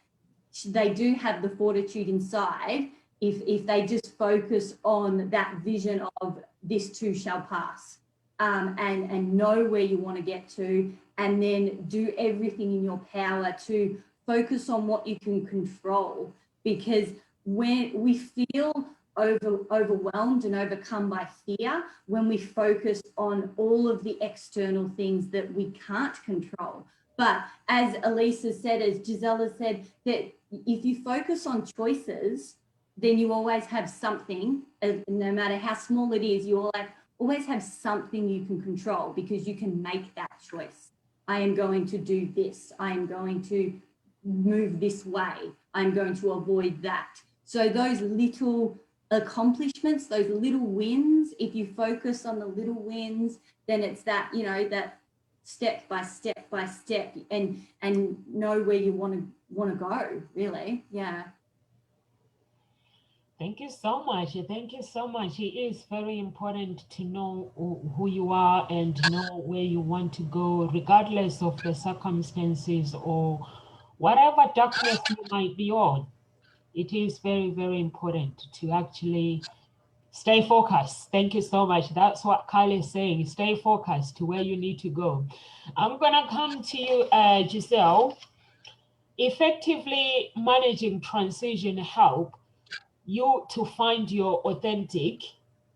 they do have the fortitude inside if they just focus on that vision of this too shall pass, and know where you want to get to, and then do everything in your power to focus on what you can control. Because when we feel overwhelmed and overcome by fear, when we focus on all of the external things that we can't control. But as Elisa said, as Gisela said, that if you focus on choices, then you always have something, no matter how small it is, you always have something you can control because you can make that choice. I am going to do this. I am going to move this way. I'm going to avoid that. So those little accomplishments, those little wins, if you focus on the little wins, then it's that, that step by step by step and know where you want to go, really. Yeah. Thank you so much. Thank you so much. It is very important to know who you are and know where you want to go, regardless of the circumstances or whatever darkness you might be on. It is very, very important to actually stay focused. Thank you so much. That's what Kylie is saying. Stay focused to where you need to go. I'm going to come to you, Giselle. Effectively managing transition help you to find your authentic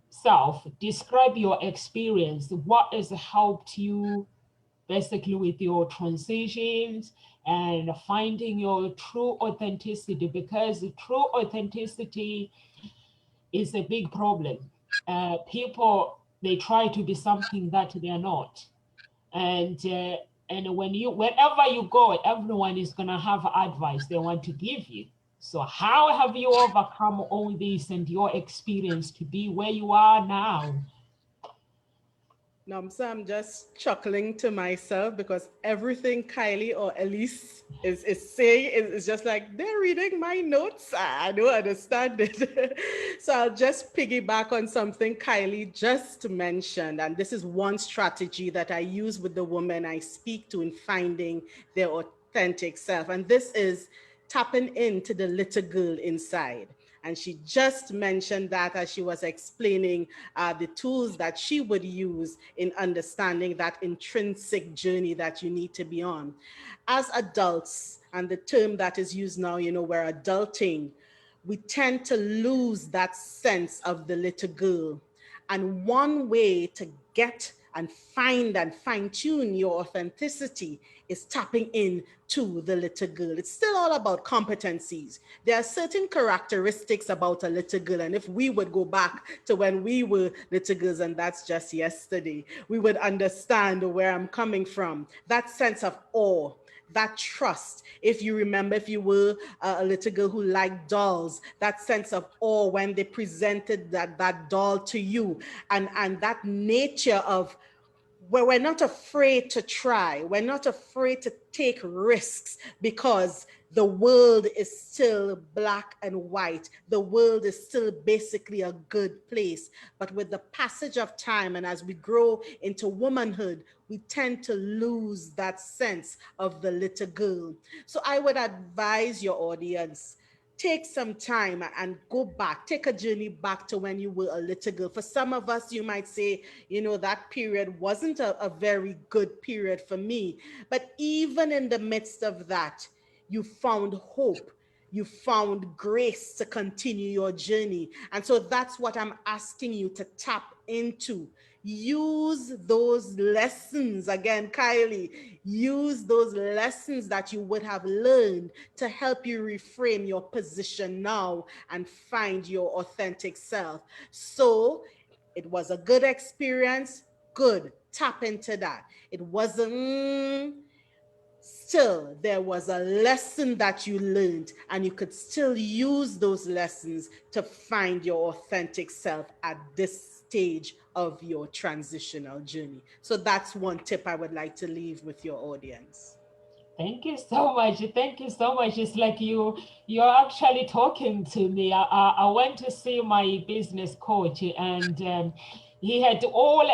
self. Describe your experience. What has helped you basically with your transitions and finding your true authenticity? Because true authenticity is a big problem. People, they try to be something that they are not. And wherever you go, everyone is gonna have advice they want to give you. So how have you overcome all this and your experience to be where you are now? So I'm just chuckling to myself because everything Kylie or Elise is saying is just like they're reading my notes. I don't understand it. So I'll just piggyback on something Kylie just mentioned. And this is one strategy that I use with the women I speak to in finding their authentic self. And this is tapping into the little girl inside. And she just mentioned that as she was explaining the tools that she would use in understanding that intrinsic journey that you need to be on. As adults, and the term that is used now, we're adulting, we tend to lose that sense of the little girl. And one way to get and find and fine-tune your authenticity is tapping in to the little girl. It's still all about competencies. There are certain characteristics about a little girl, and if we would go back to when we were little girls, and that's just yesterday, we would understand where I'm coming from. That sense of awe, that trust. If you remember, if you were a little girl who liked dolls, that sense of awe when they presented that doll to you, and that nature of where we're not afraid to try. We're not afraid to take risks because the world is still black and white. The world is still basically a good place. But with the passage of time and as we grow into womanhood, we tend to lose that sense of the little girl. So I would advise your audience, take some time and go back, take a journey back to when you were a little girl. For some of us, you might say, you know, that period wasn't a very good period for me. But even in the midst of that, you found hope. You found grace to continue your journey. And so that's what I'm asking you to tap into. Use those lessons, again, Kylie, use those lessons that you would have learned to help you reframe your position now and find your authentic self. So it was a good experience. Good. Tap into that. It wasn't, still there was a lesson that you learned, and you could still use those lessons to find your authentic self at this stage of your transitional journey. So that's one tip I would like to leave with your audience. Thank you so much. Thank you so much. It's like you're actually talking to me. I went to see my business coach, and he had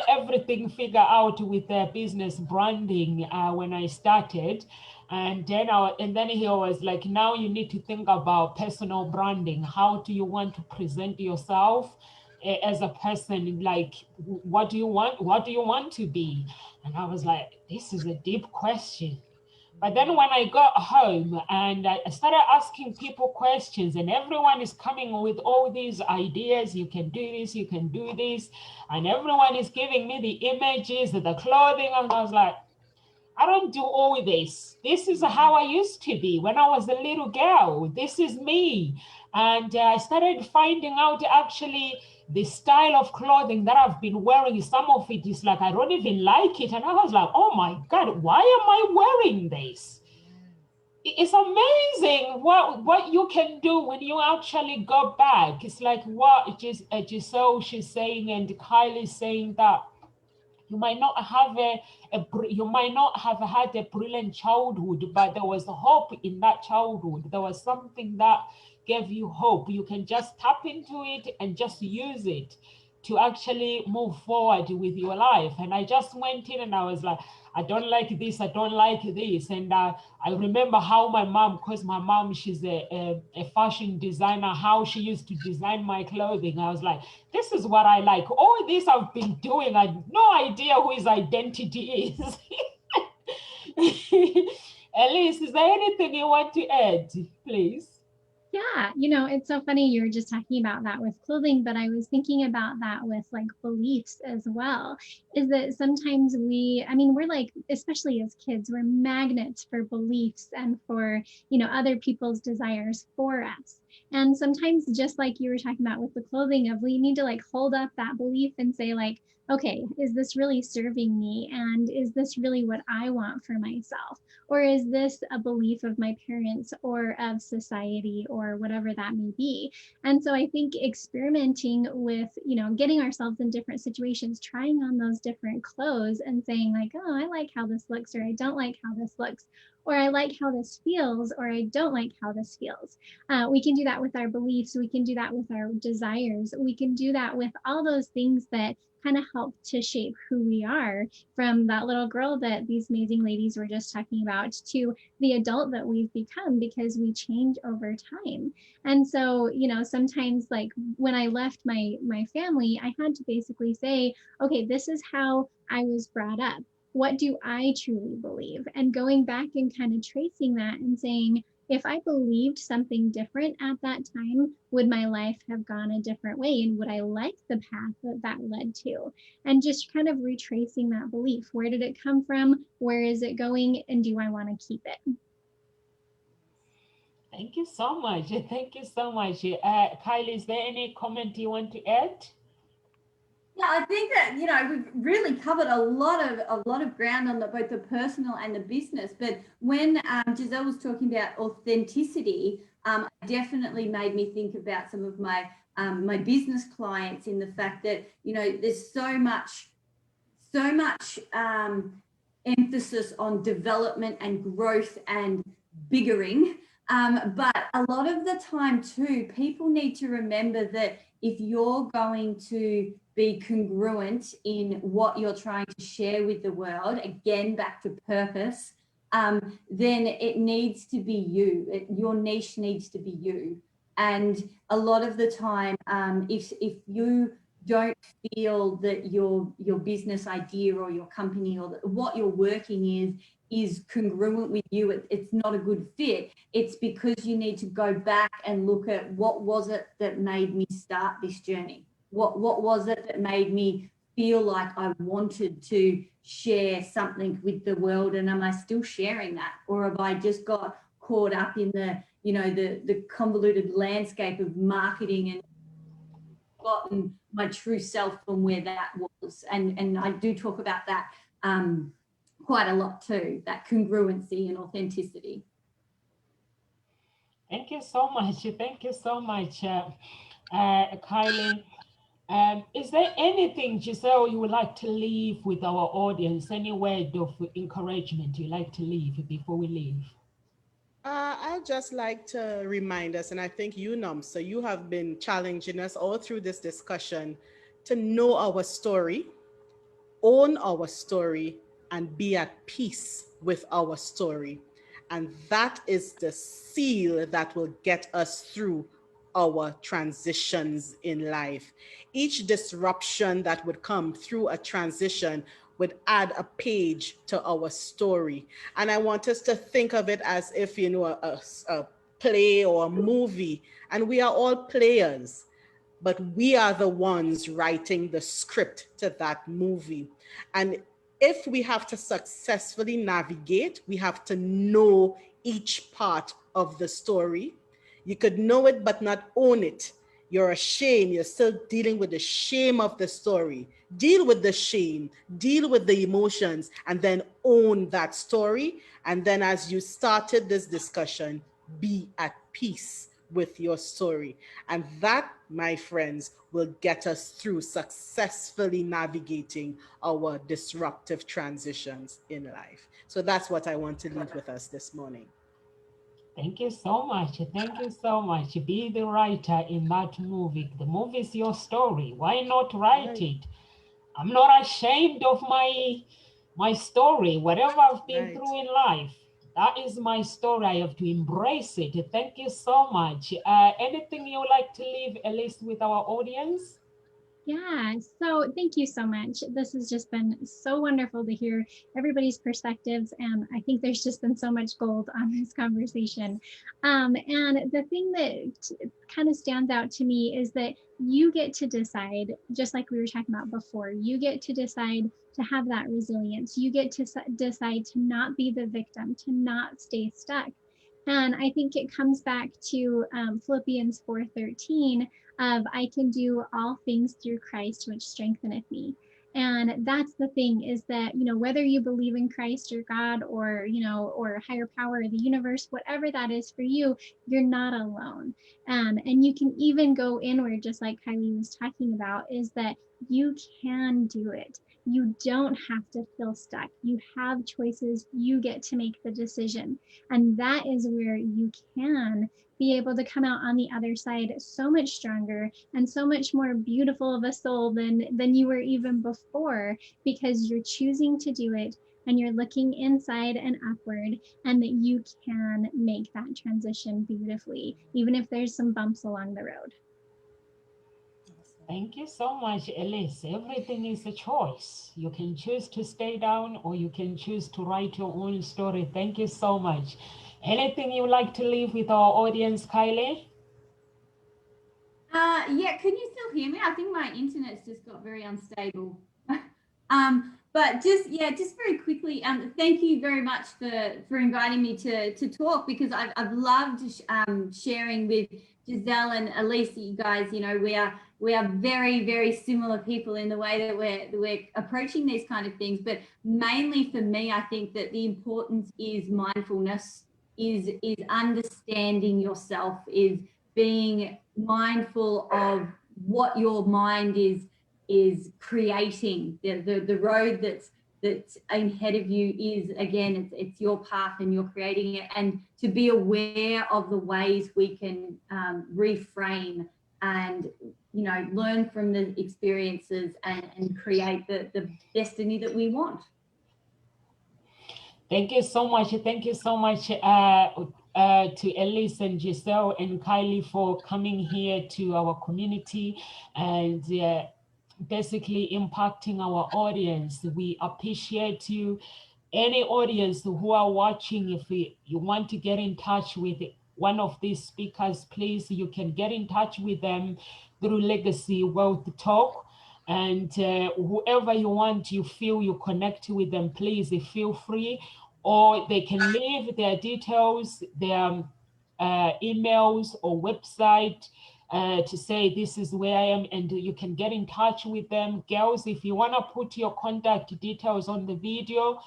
everything figured out with business branding when I started. And then he was like, now you need to think about personal branding. How do you want to present yourself as a person? Like, what do you want? What do you want to be? And I was like, this is a deep question. But then when I got home and I started asking people questions, and everyone is coming with all these ideas, you can do this, you can do this. And everyone is giving me the images, the clothing. And I was like, I don't do all this. This is how I used to be when I was a little girl. This is me. And I started finding out actually the style of clothing that I've been wearing. Some of it is like, I don't even like it. And I was like, oh my God, why am I wearing this? It's amazing what you can do when you actually go back. It's like what Giselle, she's saying, and Kylie saying that you might not have you might not have had a brilliant childhood, but there was hope in that childhood. There was something that gave you hope. You can just tap into it and just use it to actually move forward with your life. And I just went in and I was like, I don't like this, I don't like this. And I remember how my mom, because my mom, she's a fashion designer, how she used to design my clothing. I was like, this is what I like. All this I've been doing, I had no idea who his identity is. Elise, is there anything you want to add, please? Yeah, you know, it's so funny you were just talking about that with clothing, but I was thinking about that with like beliefs as well. Is that sometimes we're like, especially as kids, we're magnets for beliefs and for, other people's desires for us. And sometimes, just like you were talking about with the clothing, of we need to like hold up that belief and say like, okay, is this really serving me? And is this really what I want for myself? Or is this a belief of my parents or of society or whatever that may be? And so I think experimenting with, getting ourselves in different situations, trying on those different clothes and saying like, oh, I like how this looks, or I don't like how this looks, or I like how this feels, or I don't like how this feels. We can do that with our beliefs. We can do that with our desires. We can do that with all those things that kind of help to shape who we are, from that little girl that these amazing ladies were just talking about to the adult that we've become, because we change over time. And so, sometimes like when I left my family, I had to basically say, okay, this is how I was brought up. What do I truly believe? And going back and kind of tracing that and saying, if I believed something different at that time, would my life have gone a different way? And would I like the path that led to? And just kind of retracing that belief. Where did it come from? Where is it going? And do I want to keep it? Thank you so much. Thank you so much. Kylie, is there any comment you want to add? Yeah, I think that we've really covered a lot of ground on both the personal and the business. But when Giselle was talking about authenticity, definitely made me think about some of my my business clients, in the fact that there's so so much emphasis on development and growth and biggering. But a lot of the time too, people need to remember that if you're going to be congruent in what you're trying to share with the world, again, back to purpose, then it needs to be you. Your niche needs to be you. And a lot of the time, if you don't feel that your business idea or your company or what you're working is congruent with you, it's not a good fit. It's because you need to go back and look at what was it that made me start this journey. What was it that made me feel like I wanted to share something with the world, and am I still sharing that, or have I just got caught up in the the convoluted landscape of marketing and gotten my true self from where that was? And I do talk about that quite a lot too, that congruency and authenticity. Thank you so much. Thank you so much, Kylie. Is there anything, Giselle, you would like to leave with our audience? Any word of encouragement you like to leave before we leave? I'd just like to remind us, and I think you, Namsa, you have been challenging us all through this discussion to know our story, own our story, and be at peace with our story. And that is the seal that will get us through our transitions in life. Each disruption that would come through a transition would add a page to our story. And I want us to think of it as if, a play or a movie, and we are all players, but we are the ones writing the script to that movie. And if we have to successfully navigate, we have to know each part of the story. You could know it, but not own it. You're ashamed. You're still dealing with the shame of the story. Deal with the shame, deal with the emotions, and then own that story. And then, as you started this discussion, be at peace with your story. And that, my friends, will get us through successfully navigating our disruptive transitions in life. So that's what I want to leave with us this morning. Thank you so much. Thank you so much. Be the writer in that movie. The movie is your story. Why not write it? I'm not ashamed of my story, whatever I've been through in life. That is my story. I have to embrace it. Thank you so much. Anything you would like to leave, Elise, with our audience? Yeah, so thank you so much. This has just been so wonderful to hear everybody's perspectives, and I think there's just been so much gold on this conversation. And the thing that kind of stands out to me is that you get to decide, just like we were talking about before, you get to decide to have that resilience. You get to decide to not be the victim, to not stay stuck. And I think it comes back to Philippians 4:13 of I can do all things through Christ, which strengtheneth me. And that's the thing, is that, whether you believe in Christ or God or, or higher power of the universe, whatever that is for you, you're not alone. And you can even go inward, just like Kylie was talking about, is that you can do it. You don't have to feel stuck. You have choices. You get to make the decision. And that is where you can be able to come out on the other side so much stronger and so much more beautiful of a soul than you were even before, because you're choosing to do it and you're looking inside and upward, and that you can make that transition beautifully, even if there's some bumps along the road. Thank you so much, Elise. Everything is a choice. You can choose to stay down or you can choose to write your own story. Thank you so much. Anything you'd like to leave with our audience, Kylie? Yeah, can you still hear me? I think my internet's just got very unstable. But just very quickly, thank you very much for inviting me to talk, because I've loved sharing with Giselle and Elise. You guys, we are very, very similar people in the way that we're approaching these kind of things. But mainly for me, I think that the importance is mindfulness, is understanding yourself, is being mindful of what your mind is is creating the road that's ahead of you. Is again, it's your path and you're creating it, and to be aware of the ways we can reframe and learn from the experiences and create the destiny that we want. Thank you so much. Thank you so much to Elise and Giselle and Kylie for coming here to our community and basically impacting our audience. We appreciate you. Any audience who are watching, if you want to get in touch with one of these speakers, please, you can get in touch with them through Legacy Wealth Talk. And whoever you want, you feel you connect with them, please feel free. Or they can leave their details, their emails or website to say this is where I am, and you can get in touch with them. Girls, if you want to put your contact details on the video,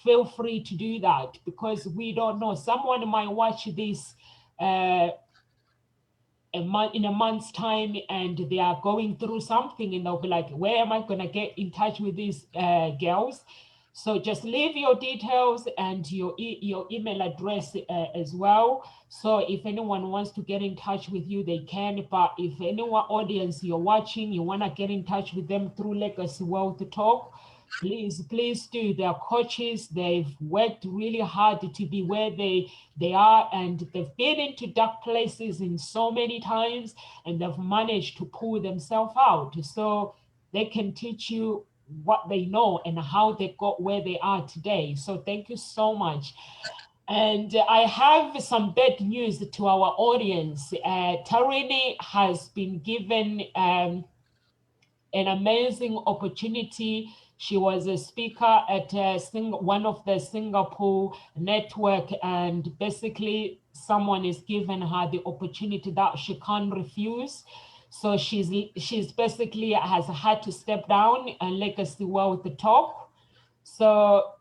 feel free to do that, because we don't know. Someone might watch this in a month's time and they are going through something and they'll be like, where am I going to get in touch with these girls? So just leave your details and your email address as well. So if anyone wants to get in touch with you, they can. But if anyone audience you're watching, you want to get in touch with them through Legacy Wealth Talk, please do. They're coaches. They've worked really hard to be where they are, and they've been into dark places in so many times, and they've managed to pull themselves out. So they can teach you what they know and how they got where they are today. So thank you so much. And I have some bad news to our audience. Tarini has been given an amazing opportunity. She was a speaker at one of the Singapore network, and basically someone is giving her the opportunity that she can't refuse. So she's basically has had to step down and Legacy Wealth Talk. So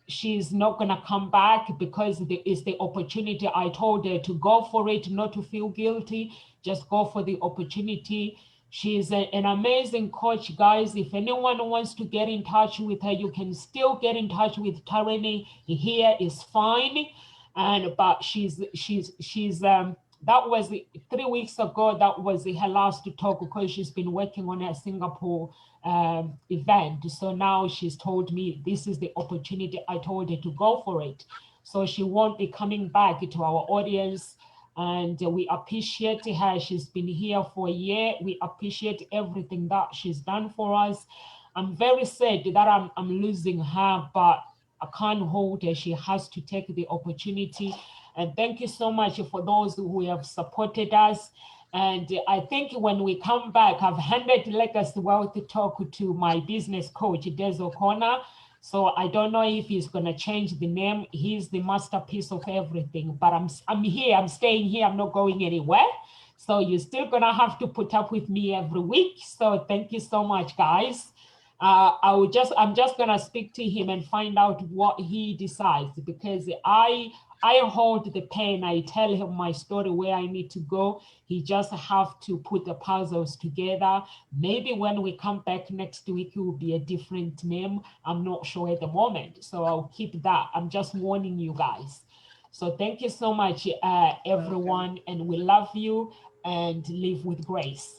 she's not gonna come back because it's the opportunity. I told her to go for it, not to feel guilty, just go for the opportunity. She's an amazing coach, guys. If anyone wants to get in touch with her, you can still get in touch with Tarini. Here is fine. But she's that was 3 weeks ago. That was her last talk because she's been working on a Singapore event. So now she's told me this is the opportunity. I told her to go for it. So she won't be coming back to our audience. And we appreciate her. She's been here for a year. We appreciate everything that she's done for us. I'm very sad that I'm losing her, but I can't hold her. She has to take the opportunity. And thank you so much for those who have supported us. And I think when we come back, I've handed Legacy Wealth Talk to my business coach, Des O'Connor. So I don't know if he's going to change the name. He's the masterpiece of everything. But I'm here. I'm staying here. I'm not going anywhere. So you're still going to have to put up with me every week. So thank you so much, guys. I'm just going to speak to him and find out what he decides, because I hold the pen. I tell him my story, where I need to go. He just have to put the puzzles together. Maybe when we come back next week, it will be a different name. I'm not sure at the moment. So I'll keep that. I'm just warning you guys. So thank you so much, everyone. And we love you and live with grace.